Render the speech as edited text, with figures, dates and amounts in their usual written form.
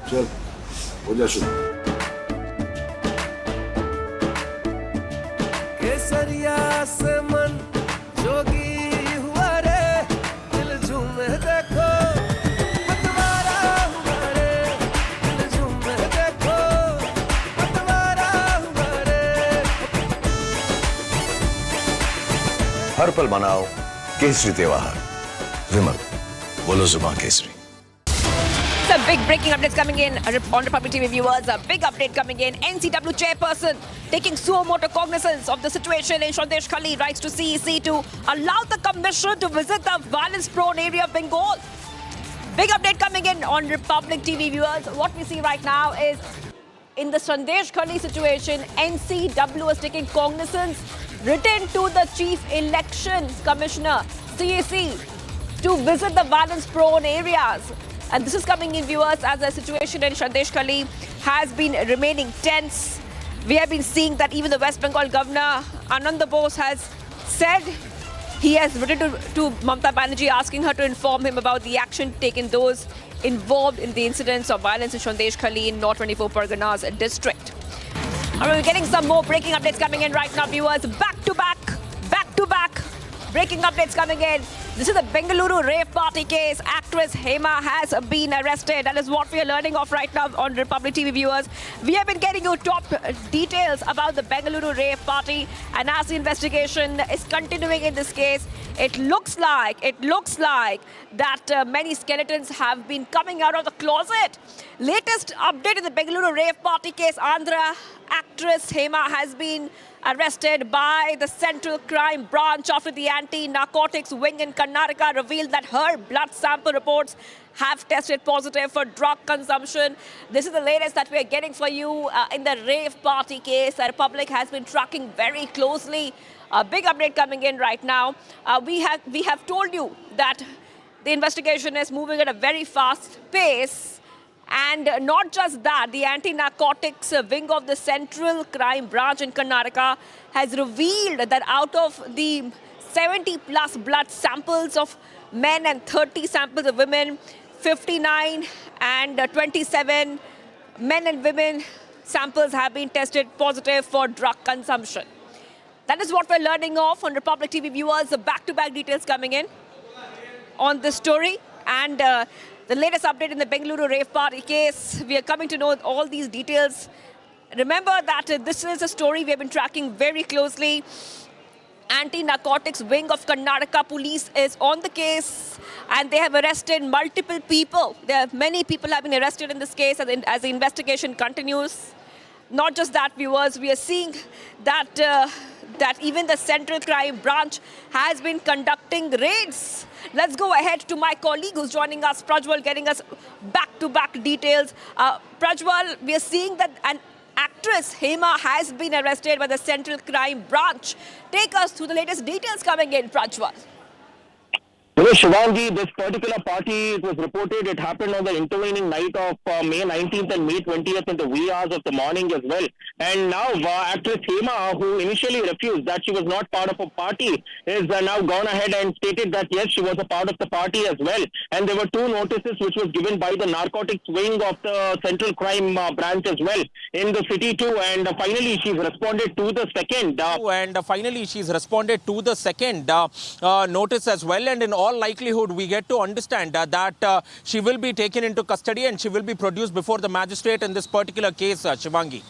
चल हो जा शुरू। केसरिया से मन जोगी हुआ रे, दिल झूमे देखो पतवारा हुआ रे, दिल झूमे देखो पतवारा हुआ रे। हर पल मनाओ केसरी त्योहार। विमल, बोलो जुबान Kesari. Some big breaking updates coming in on Republic TV viewers. A big update coming in. NCW chairperson taking suo motu cognizance of the situation in Sandesh Khali writes to CEC to allow the commission to visit the violence-prone area of Bengal. Big update coming in on Republic TV viewers. What we see right now is in the Sandesh Khali situation, NCW is taking cognizance written to the Chief Election Commissioner, CEC, to visit the violence-prone areas. And this is coming in viewers as the situation in Sandesh Khali has been remaining tense. We have been seeing that even the West Bengal governor, Anand Bose, has said he has written to Mamata Banerjee asking her to inform him about the action taken those involved in the incidents of violence in Sandesh Khali in North 24 Parganas district. And we're getting some more breaking updates coming in right now, viewers. Back to back breaking updates coming in. This is the Bengaluru rave party case. Actress Hema has been arrested. That is what we are learning of right now on Republic TV viewers. We have been getting you top details about the Bengaluru rave party, and as the investigation is continuing in this case, it looks like that many skeletons have been coming out of the closet. Latest update in the Bengaluru rave party case, Andhra actress Hema has been arrested by the Central Crime Branch after the Anti-Narcotics Wing in Karnataka revealed that her blood sample reports have tested positive for drug consumption. This is the latest that we are getting for you in the rave party case. The Republic has been tracking very closely. A big update coming in right now. We have told you that the investigation is moving at a very fast pace. And not just that, the anti-narcotics wing of the Central Crime Branch in Karnataka has revealed that out of the 70 plus blood samples of men and 30 samples of women, 59 and 27 men and women samples have been tested positive for drug consumption. That is what we're learning of on Republic TV viewers. The back-to-back details coming in on this story. And the latest update in the Bengaluru rave party case, we are coming to know all these details. Remember that this is a story we have been tracking very closely. Anti-narcotics wing of Karnataka police is on the case and they have arrested multiple people. Many people have been arrested in this case as the investigation continues. Not just that, viewers, we are seeing that that even the Central Crime Branch has been conducting raids. Let's go ahead to my colleague who's joining us, Prajwal, getting us back-to-back details. Prajwal, we are seeing that an actress, Hema, has been arrested by the Central Crime Branch. Take us through the latest details coming in, Prajwal. Well, Shivangi, this particular party, it was reported it happened on the intervening night of May 19th and May 20th in the wee hours of the morning as well. And now actress Hema, who initially refused that she was not part of a party, is now gone ahead and stated that yes, she was a part of the party as well. And there were two notices which was given by the narcotics wing of the Central Crime Branch as well in the city too. And finally, she's responded to the second. Notice as well. And in all likelihood, we get to understand that she will be taken into custody and she will be produced before the magistrate in this particular case, Shivangi.